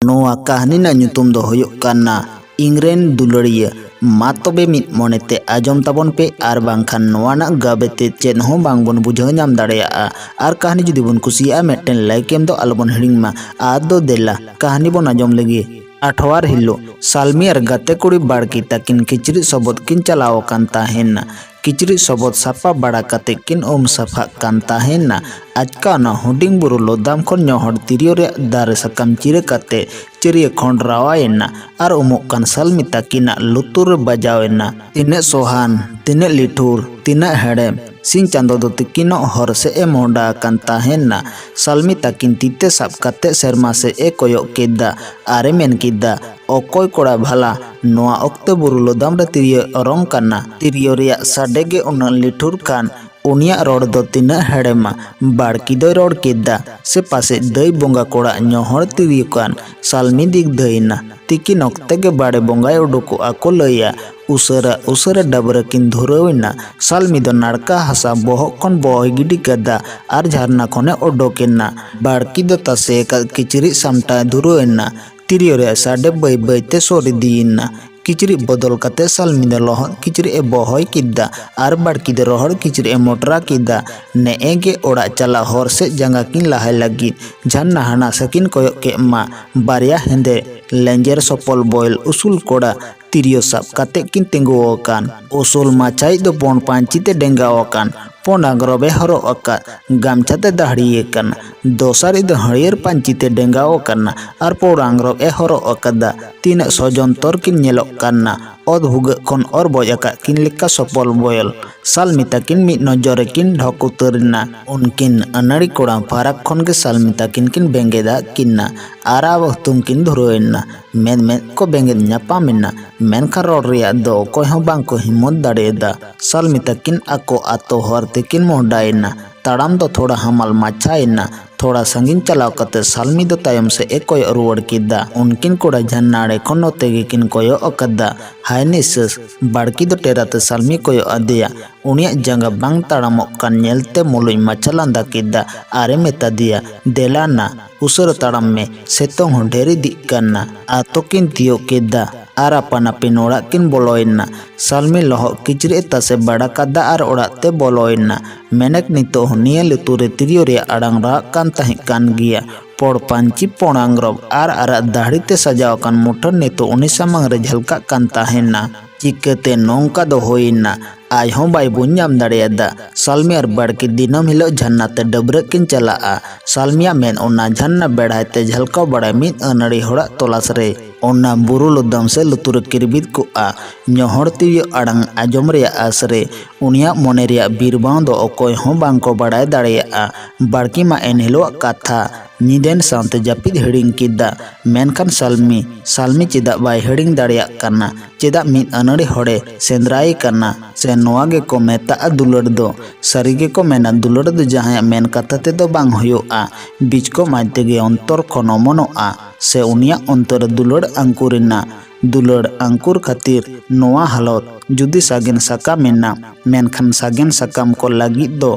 नोआ कहानी ना ᱧᱩᱛᱩᱢ ᱫᱚ ᱦᱩᱭᱩᱜ ᱠᱟᱱᱟ इंग्रेन दुलड़िया मा तबे मिद मनेते आजम ताबन पे आर बांखान नोआना गाबेते चेद हों बांगबन बुझाव नाम दाड़ेयाआ आर कहानी जुदी बन कुसिया मेटन लाइक एम दो आलबन हिड़िंगमा आदो देला कहानी बन आजम लगी आठवार हिलो सालमी और गाते कुड़ी बाड़की ताकिन किचरी सबद किन चलाव कान ताहेना किचरी सबद साफा बड़ा काते किन ओम साफा कान ताहेना आजका ना हुडिंग बुरु लोदाम खन ñohor तिरियो रे दारे सकम चिरे काते चिरिय खंडरावायना आर उमुक कान सालमी ताकिना लुतुर बजावेना तिने सोहान तिने लिठुर तिने हेड़ेम सिंह चांदो दो तिकिनो हर से ए मोंडा कान ताहेना सालमी ताकिन तीते साब काते सेरमा से ए कोयो केदा आरे मेन किदा ओकोय कोड़ा भला नोआ ओक्ते बुरु लोदाम रे तिरियो अरंग काना तिरियो रिया साडेगे उन लिठुर कान उनिया रोड दो तिना हेड़ेमा बाड़की दो रोड केदा से पासे दई बोंगा कोड़ा ñohor तिरियो कान सालमी दिग दईना तिकी नोक्ते के बाड़े बोंगाय उडुको आको लइया उसरा उसरा डबरा किन धुरविना सालमी दो नाड़का हसा बोहक खन बोह गिडी कदा आर झरना खने ओडोकेना बाड़की दो तासे किचरी सामटा धुरवेना तिरियो रे साडे बै बैते सोरी दीना किचरी बदल काते सालमी दो लहर किचरी ए बहय किदा आर बाड़की दो रहर किचरी ए मोटरा किदा ने एगे ओड़ा चला हर से जंगा किन लाहाय लगी झन्ना हाना सकिन कोयो के मा बारिया हेंदे लेंजर सपल बॉयल उसूल कोड़ा तिरियो साब काते किन तिंगुओकान उसूल माचाई दो पोन पांचीते डेंगाओकान पोन आग्रबे हरो अका गामछाते दाहड़िए कान दोसारी दो हरियर पांचीते डेंगाओकान आर पोन आग्रब ए हरो अकादा तीन सजन तोर किन ñelok काना ओद हुगे खन और बजाका किन लेका सपल बॉयल सालमी ताकिन मिद नजरे किन ढक उतरना उनकिन अनाड़ी कोड़ा फाराक खन के सालमी ताकिन किन बेंगेदा किन्ना आरा वक्तुम किन धुरवेना मेन मेन को बेंगेद ñapaमेना मेनखान रोड रिया दो कोय हों बांग को हिम्मत दाड़ेदा सालमी ताकिन आको आतो हर तेकिन मोहडायना ताड़ाम दो थोड़ा हमाल माछायना थोड़ा संगीन चलाव कते सालमी दो तायम से एक कोय रुवड़ किदा उनकिन कोड़ा झन्नाड़े खन तेगे किन कोयो अकदा हाय निसस बाड़की दो टेराते सालमी कोयो अदिया उनिया जंगा बांग ताड़ामोक कान ñelते मुलुई माछा लांदा किदा आरे मेता दिया देलाना उसर ताड़ाम में सेतोंग हों ढेरी दिक काना आतो किन तियो किदा आर अपन अपिन ओड़ा किन बोलोयना सालमी लहो किचरी तासे बड़ा कदा आर ओड़ाते बोलोयना मेनक नितो निया लुतुरे तिरियो रे आड़ांग रा कान ताहे कान गिया पोड़ पांची पोड़ आंग्रब आर आरा दाढ़ीते सजाव कान मुठन नितो उनी सामांग रे झलका कान ताहेना चिकते नोंका दो होइना आज हों बाय बुन नाम दाड़ेयादा सालमी और बाड़की दिनम हिलो झन्नाते डबरे किन चलाआ सालमिया मेन ओना झन्ना बेड़ायते झलका बड़ा मिद अनड़ी होड़ा तोलास रे ओना बुरु लोदम से लुतुर किरबिद को आ ñohor तिरियो आड़ांग आजम रे आसरे उनिया मोने रे बीरबां दो ओकोय हों बांग को बड़ाय दाड़ेयाआ बाड़की मा एन हिलो काथा निदेन सामते जापिद हिड़िंग किदा मेनखान सालमी चेदा बाय हिड़िंग दाड़ेया काना चेदा मिद अनड़ी होड़े सेंद्राय काना से नोआ गे को मेता दुलड़ दो सारिगे को मेना दुलड़ दो जहां मेन कथा ते दो बांग हुयोआ बीच को मायते गे अंतर खनो मनोआ से उनिया अंतर दुलड़ अंकुरिना दुलड़ अंकुर खातिर नोआ हालत जुदी सागेन साकामेना मेनखान सागेन साकाम को लगी दो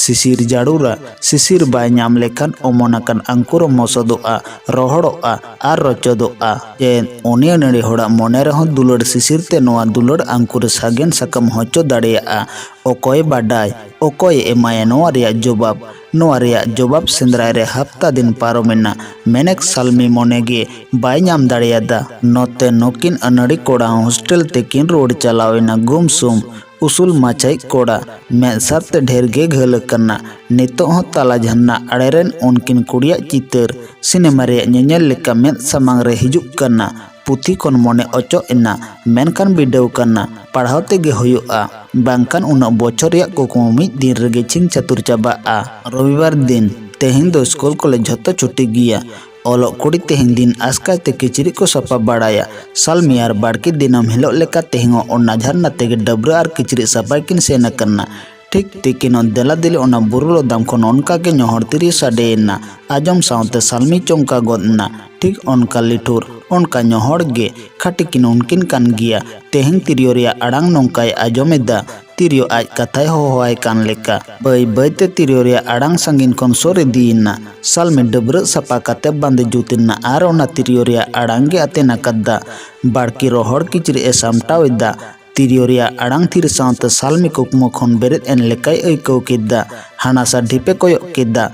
सिसिर जाड़ूरा सिसिर बाय नाम लेखान ओमोनाकान अंकुर मसदोआ रोहड़ोआ आर रचदोआ जे उनिया नड़ी होड़ा मोने रहो दुलड़ सिसिर ते नोआ दुलड़ अंकुर सागेन साकाम होचो दाड़ेयाआ ओकोय बाडाय ओकोय एमाया नोआ रिया जवाब सेंद्राय रे हफ्ता दिन पारोमेना मेनेक सालमी मोनेगे बाय नाम दाड़ेयादा नोते नोकिन अनड़ी कोड़ा हॉस्टल तेकिन रोड चलावेना गुमसुम उसूल माचाई कोड़ा में साते ढेर गे घल करना नितो हो ताला झन्ना अड़ेरन उनकिन कुड़िया चितर सिनेमा रे ñeñel लेका में समांग रे हिजुक करना पुथी कोन मोने ओचो एना मेनखान बिडेव करना पढ़ाव तेगे हुयुआ बांकान उना बोचर या कुकुम मिद दिन रेगे छिंग चतुर चाबाआ रविवार दिन तेहिं दो स्कूल कॉलेज झतो छुट्टी गिया ओलो कुड़ी तेहिं दिन आस्काते किचरी को सपा बाड़ाया सालमी आर बाड़की दिनम हिलो लेका तेहिंगो ओना झरना तेगे डबरा आर किचरी सपाय किन सेना करना ठीक तिकिन देला दिले ओना बुरुलो दाम खन ओनका के ñohor तिरियो साडेना आजम सावते सालमी चौंका गोदना ठीक ओनका लिठुर ओनका ñohor गे खाटी किन उनकिन कान गिया तेहिं तिरियो रिया आड़ांग नोंकाय आजमेदा तिरियो आज कथाय होवाय कान लेका बै बैते तिरियो रे आड़ांग संगीन खन सोर इदीना सालमी डबरा सापा काते बांदे जुतिना आर ओना तिरियो रे आड़ांग गे आतेना कद्दा बाड़की रोहड़ किचरी ए सामटावेदा तिरियो रे आड़ांग थिर सावते सालमी कुकमो खन बेरेद एन लेकाय अइकाव केदा हानासा ढिपे कोयक केदा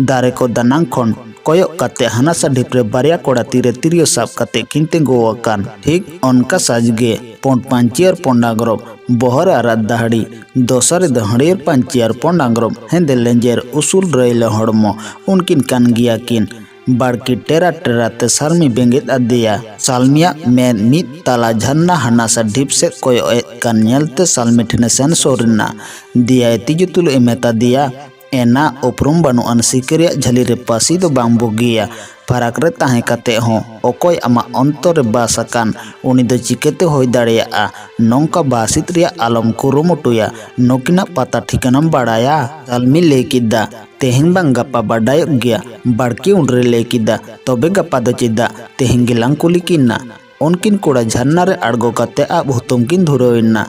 दारे को दानांग खन कोयक काते हानासा ढिपरे बारिया कोड़ा तीरे तिरियो साब काते किन तिंगुआकान ठीक अनका साजगे पोंड पांची और पोंड आंग्रब बोहर आराद दाहड़ी दोसर दहड़ियर पांची और पोंड आंग्रब हेंदे लेंजेर उसूल रैले हड़मो उनकिन कान गिया किन बाड़की टेरा टेरा ते सालमी बेंगेत आदिया सालमिया में मित ताला झरना हानासा ढिप से कोयक कान नेलते सालमी ठने सेन सोरना दिया तिजु तुलु एमेता दिया एना उपरुम बानु अन सिकरिया झली रे पासी दो बांग बुगिया फराक रे ताहे काते हो ओकोय आमा अंतर रे बासाकान उनी दो चिकेते होय दाड़ेया नोंका बासित रिया आलम कुरुमुटुया नोकिना पता ठिकानाम बाड़ाया सालमी ले किदा तेहिं बांग गप्पा बाडाय गया बाड़की उनरे ले किदा तबे गप्पा दो चिदा तेहिं गिलांग कुली किन्ना उनकिन कोड़ा झरना रे आड़गो काते अब हुतुम किन धुरोइना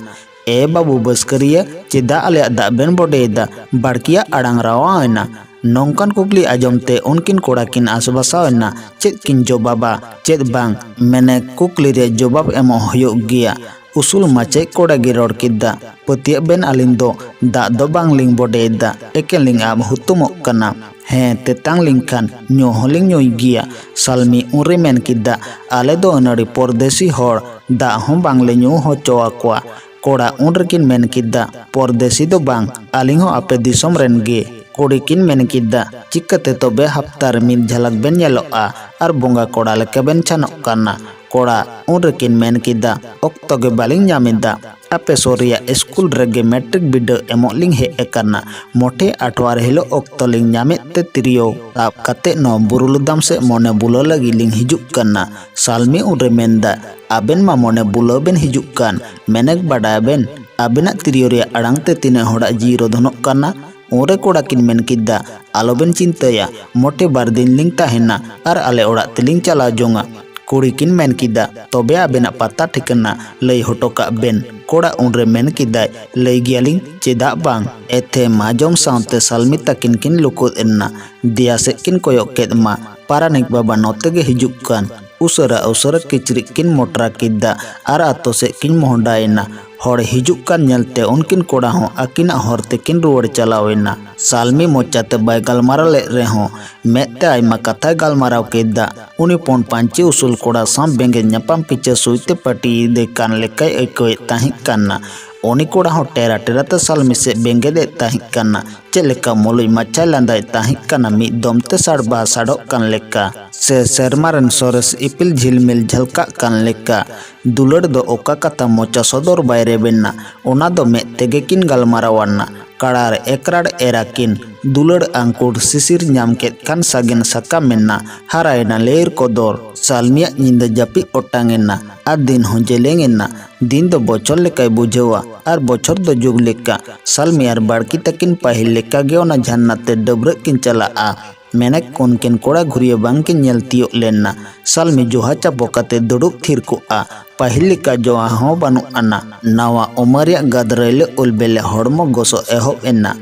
ए बाबू बस्करिया चेदा आले दा बेन बोडेदा बाड़किया आड़ांग रावायना नौकान कुकली आजमते उनकिन कोड़ा किन आसबासावना चेद किन जवाबा चेद बांग मैंने कुकली रे जवाब एमो होयो गिया उसूल माचे कोड़ा गे रोड किदा पतिया बेन आलिन दो दा दो बांग लिंग बोडेदा एकेन लिंग आब हुतुमोक कना हें तेतांग लिंखान न्यो होलिंग न्योय गिया सालमी उरे मेन किदा आले दो अनाड़ी परदेसी होड़ दा हों बांगले न्यो हो चोआ कोआ कोड़ा उनरकिन मेन किदा परदेसी दो बांग आलिंग हो आपे दिसोम रेन गे कोड़ी किन मेन किदा चिक्कते तोबे हफ्तार मिद झलक बेन येलोआ आर बोंगा कोड़ा लेके बेन छानोक काना कोड़ा उनरकिन मेन किदा ओक्तो गे बालिंग ᱧᱟᱢᱮᱫᱟ आपे सोरिया स्कूल रेगे मैट्रिक बिडा एमोक लिंग हे एकाना मोटे आठवार हिलो ओक्तो लिंग ᱧᱟᱢᱮᱫते तिरियो ताब काते नो बुरुलुदाम से मोने बुलो लगी लिंग हिजुक काना सालमी उनरे मेनदा आबेन मा मोने बुलो बेन हिजुक कान मेनेक बाडा बेन आबेना तिरियो रे आड़ांगते तिने होड़ा जीरो धनोक काना उरे कोड़ा किन मेन किदा आलोबेन चिंतया मोटे बार दिन लिंग ताहेना आर आले ओड़ा तिलिंग चला जोंगा कुड़ी किन मेन किदा तोबे आबेना पता ठिकाना लई होटोका बेन कोड़ा उनरे मेन किदा लई गियालिंग चेदा बांग एथे माजोम सावते सालमी तकिन किन लुकुद एन्ना दिया से किन कोयक केद मा पारानिक बाबा नोते गे हिजुक कान उसरा उसरा किचरी किन मोटरा किदा आर आतो से किन मोहडायना होड़ हिजुक कान नेलते उनकिन कोड़ा हो अकिना होरते किन रुवाड़ चलावेना सालमी मोचाते बाय गालमारा ले रेहो मेते आयमा कथा गालमाराव केदा उनी पोन पांची उसूल कोड़ा साम बेंगे न्यापाम पिचे सुइते पटी दे कान लेकाय अइकोय ताहि काना उनी कोड़ा हो टेरा टेरा ते सालमी से बेंगे दे ताहि काना चेलेका मोलुई माचा लांदाय ताहि काना मी दोमते साड़बा साड़ो कान लेका से सेरमारन सोरेस इपिल झिलमिल झलका कान लेका दुलड़ दो ओका कथा मोचा सदर बायरे बेन्ना ओना दो मे तेगे किन गालमारावाना कड़ार एकराड एराकिन दुलड़ आंकुड़ सिसिर ᱧᱟᱢ केद कान सागेन साका मेन्ना हारायना लेर कोदर सालमिया निंदा जापी ओटांगेना आर दिन हो जेलेंगेना दिन दो बोचर लेकाय बुझेवा आर बोचर दो जुग लेका सालमी आर बाड़की तकिन पाहिल लेका गे ओना झरनाते डबरा किन चलाआ मेनेक उनकिन कोड़ा घुरिया बांग किन नेल तियोग लेना सालमी जोहा चापो काते दुड़ुब थिर कोआ पाहिल लेका जोहा हो बानु आना नावा उमरिया गादरैले उलबेले हड़मो गोसो एहोब एना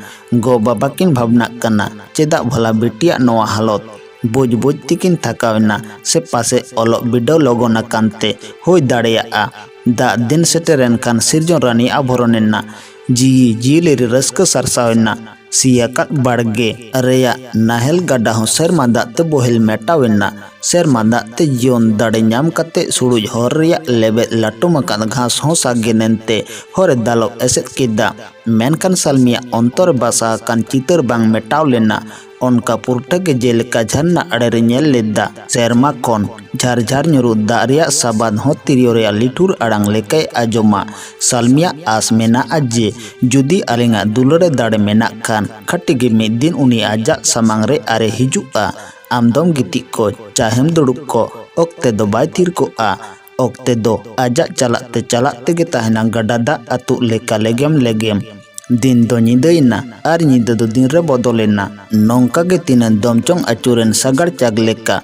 गो बाबा किन भावना कना चेदा भला बिटिया नोआ हालत बुझ बुझ तिकिन थकावेना से पासे ओलो बिडो लोगोना कांते होय दाड़ेया दा दिन सेटेरेन कान सिरजोन रानी आभरणेना जी जीले रस्क सरसावेना सियाकात बाड़गे रेया नाहेल गड्डा हो सेरमा दाते बोहेल मेटावेना सेरमा दाते जीवन दाड़े ᱧᱟᱢ काते सुड़ुज हर रेया लेबे लाटुमाकान घास हो सागेनेनते हरे दालो एसेद किदा मेनकान सालमिया अंतर बासा कान चितर बांग मेटाव लेना उनका पुरटे के जेलका झरना अड़े नेल लेदा सेरमा खन झारझार ᱧᱩᱨᱩ दा रिया साबाद हो तिरियो रेया लिठुर आड़ांग लेकाय आजोमा सालमिया आस मेना जे जुदी आलिंगा दुलरे दाड़े मेना खान खट्टी गे मिद दिन उनी आजा सामांग रे आरे हिजुआ आमदम गिति को चाहेम दुड़ुब को ओक्ते दो बाय थिर को ओक्ते दो आजा चलाते गे ताहेना गडा दा आतु लेका लेगेम दिन दो निदैना आर निदा दो दिन रे बदलेना नौका गे तिनान दमचोंग आचुरेन सागार चाग लेका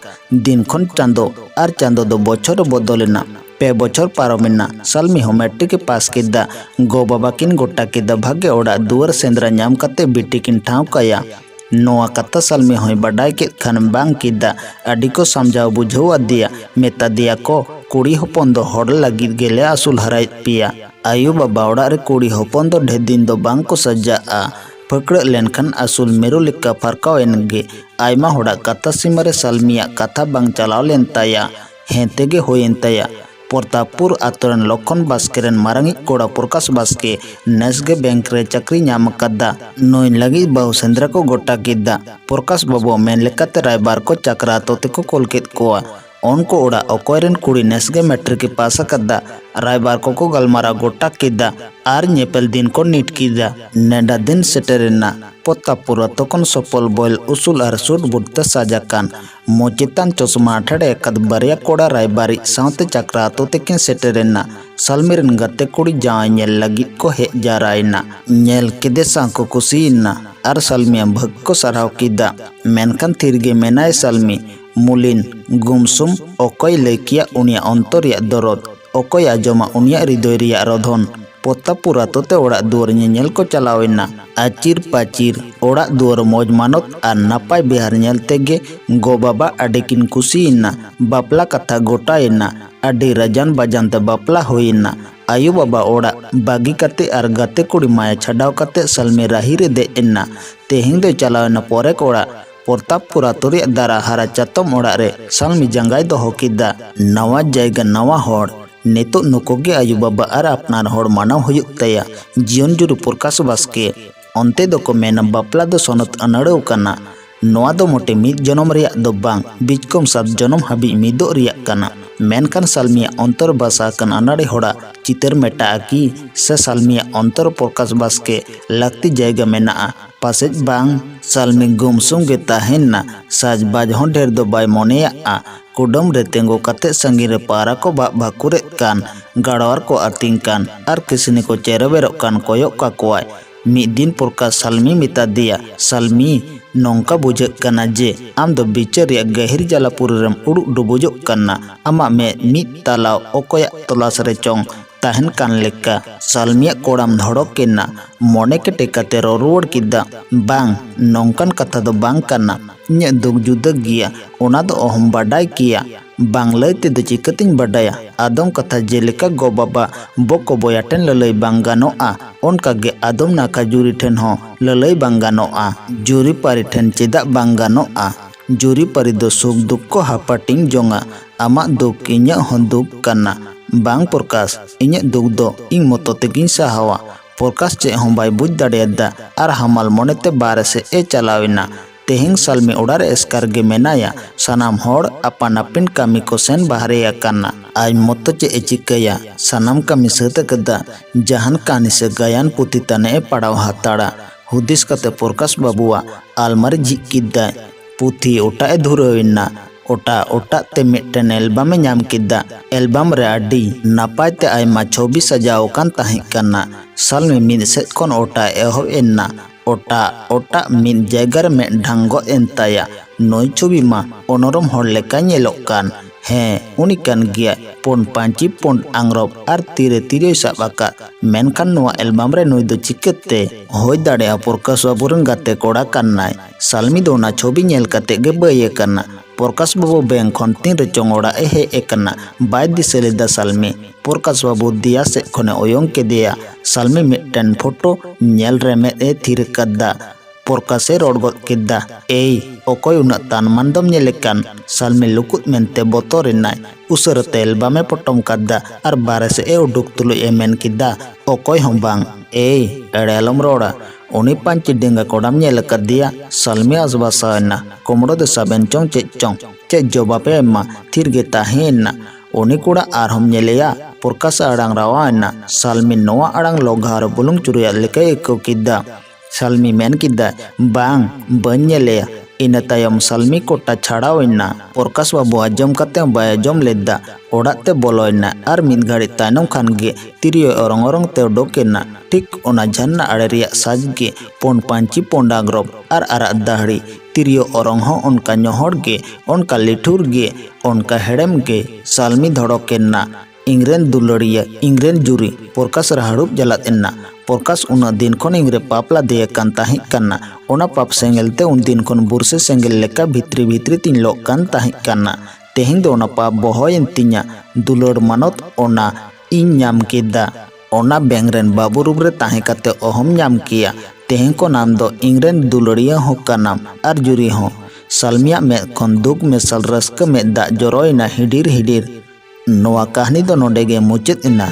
दिन खन चांदो आर चांदो दो बछर बदलेना पे बछर पारमेना सालमी हो मैट्रिक के पास किदा गो बाबा किन गोटा किदा भाग्य ओड़ा दुआर सेंद्रा नाम कते बिटी किन ठाव काया नोआ कथा सालमी होय बाडाय के खान बांग किदा आडी को समझाव बुझाव आदिया मेता दिया को कुड़ी हपन दो हड़ लगिद गेले आसुल हराय पिया आयु बाबा ओड़ा रे कुड़ी हपन दो ढेर दिन दो बांग को सज्जा फकड़ लेनखान आसुल मेरू लेका फारकाव एनगे आयमा होड़ा कथा सीमारे सालमिया कथा बांग चलाव लेन ताया हेतेगे होयेन ताया प्रतापपुर आतोरन लखन बास्केरन मारांगी कोड़ा प्रकाश बास्के नेसगे बैंक रे चक्री नाम कदा नोय लगी बाहु सेंद्रा को गोटा किदा प्रकाश बाबू मेन लेकाते रायबार को चक्रा तोते को कोलकेत कोआ उनको ओड़ा अकोयरन कुड़ी नेसगे मैट्रिक के पास कदा रायबार को गलमारा गोटा किदा आर नेपेल दिन को नीट किदा नेडा दिन सेटेरेना प्रतापपुर तखन सफल बॉयल उसूल और सूट बुटते साजाकान मोचितान चश्मा ठेड़े कद बारिया कोड़ा रायबारी सावते चक्रा तोते किन सेटेरेना सालमिरन गते कुड़ी जाय नेल लगित को हेज जारायना नेल किदे सांको कुसीना आर सालमिया भग को सराव किदा मेनखान थिरगे मेनाय सालमी मुलिन गुमसुम अकय लैकिया उनिया अंतर रिया दरद अकय आजमा उनिया हृदय रिया रधन प्रतापपुर आतोते ओड़ा दुआर नेल को चलावेना आचिर पाचिर ओड़ा दुआर मौज मानत और नापाय बिहार नेल तेगे गो बाबा आडिकिन कुसीना बापला कथा गोटायना आडि राजान बाजानते बापला होइना आयु बाबा ओड़ा बागी कते और गाते कुड़ी माया छाडाव कते सालमी राही रे देना तेहिं दो चलावेना पोरे कोड़ा प्रतापपुर आतो रे दारा हारा चातम ओड़ा रे सालमी जंगाय दोहो किदा नवा जायगा नवा होड़ नेतो नुकोगे आयु बाबा और अपनार होड़ मानाव हुयुग तया जीवन जुरु प्रकाश बास्के अंते दो को मेना बापला दो सोनत अनड़ेव कना नोआ दो मोटे मिद जनम रिया दो बांग बिचकम 7 जनम हाबी मिदो रिया कना मेनखान सालमिया अंतर बासा कन अनड़े होड़ा चितर मेटा की से सालमिया अंतर प्रकाश बास्के लगती जायगा मेना पासेज बांग सालमी गुमसुम गे ताहेना साजबाज हों ढेर दो बाय मोनेया कुडम रे तेंगो कते संगी रे पारा को भाकुरे कान गाड़वार को आतिंग कान और किसने को चेरवेरो कान कोयक का कोय मिद दिन प्रकाश सालमी मिता दिया सालमी नौका बुझे कना जे आम दो बिचार या गहिर जलापुर रेम उड़ू डुबुजो कना आमा में मिद तालाव ओकोया तलाश रे चोंग ताहन कान लेका सालमिया कोड़ाम धड़क केना मोने के टेकाते रोरुवड़ किदा बांग नौकन कथा दो बांग कना इन्या दुख जुदा गिया ओना दो अहम बाडाय किया बांग लैते दो चिकतिन बाडाया आदम कथा जेलेका गो बाबा बको बोयाटेन ललई बांग गानोआ उनका गे आदम नाका जुरी ठेन हो ललई बांग गानोआ जुरी पारी ठेन चेदा बांग गानोआ जुरी पारी दो सुख दुख को हापाटिंग जोंगा आमा दुख इन्या हन दुख कना बांग प्रकाश इन्या दुख दो इंग मतो तेगिन साहावा प्रकाश चे हम बाय बुझ दाड़ेदा आर हमाल मोनेते बारे से ए चलावेना तेहिंग सालमी ओड़ा रे एस्कार गे मेनाया सनाम होड़ अपन अपिन कामी को सेन बाहरे कना आज मतो चे ए चिकया सनाम कामी सते कदा जहान कानी से गायन पुती तने पड़ाव हाताड़ा हुदिस कते प्रकाश बाबुआ आलमारी झिक किदा पुथी ओटा ए धुरवेना ओटा ओटा ते मिटन एल्बम में नाम किदा एल्बम रे आडी नापाय ते आयमा छवि सजाव कान ताहे कना साल में मिद सेट कोन ओटा एहो एना ओटा ओटा मिद जायगा में ढांगो एंताया नोई छवि मा ओनोरम होड़ लेका नेलोक कान हें उनी कान गिया पोन पांची पोन आंग्रब और तीरे तीरे साबाका मेनखान नोआ एल्बम रे नोई दो चिकते होय दाड़े प्रकाश बाबुरन गाते कोड़ा कान्नाय सालमी दो ना छवि नेल कते गे बये कना प्रकाश बाबू बैंक खन तीन रे चोंगोड़ा ए हे एकना बाय दिसेलेदा सालमी प्रकाश बाबू दिया से खने ओयंग के दिया सालमी मिटन फोटो नेल रे में ए थिर कदा प्रकाशे रोड किदा ए ओकोय उना तान मंदम नेलेकान सालमी लुकुत मेनते बोतोर नाय उसरते एल्बम पटम कदा और बारे से ए उडुक तुलु ए मेन किदा ओकोय हम बांग ए एड़ेलम रोड़ा उनी पांच डेंगा कोड़ाम नेल कदिया सालमी आसबासाना कोमड़ो दे साबेन चे जवाबे एमा थिर गे ताहेना उनी कुड़ा आरहम नेलेया प्रकाश आड़ांग रावाना सालमी नोआ आड़ांग लोघार बुलुंग चुरिया लेके एको किदा सालमी मेन किदा बांग बन नेलेया इन तायम सालमी कोटा छाड़ावना प्रकाश बाबू आजम कते बाय जम लेदा ओड़ाते बोलोयना और मिद घड़ी तायनम खान गे तिरियो ओरंग ओरंग ते उडोकेना ठीक ओना झन्ना आड़े रिया साज गे पोन पांची पोन डांगरब और आरा दाहड़ी तिरियो ओरंग हो उनका ñohor गे उनका लिठुर गे उनका हेड़ेम गे सालमी धड़ोकेना इंग्रेन दुलड़िया इंग्रेन जुरी प्रकाश राहड़ुब जलात एना प्रकाश उना दिन खन इंग्रे पापला दे कान ताहे काना ओना पाप सेंगेलते उन दिन खन बुरसे सेंगेल लेका भित्री भित्री तीन लोक कान ताहे काना तेहें दो ओना पाप बहोयन तिnya दुलड़ मानत ओना इन नाम केदा ओना बेंगरेन बाबू रूप रे ताहे काते ओहम नाम किया तेहें को नाम दो इंग्रेन दुलड़िया हो कानाम आर जुरी हो सालमिया में खन दुख में सल रस्क में दा जरोयना हिडीर हिडीर नोआ कहानी दो नोडेगे मुचेद इना।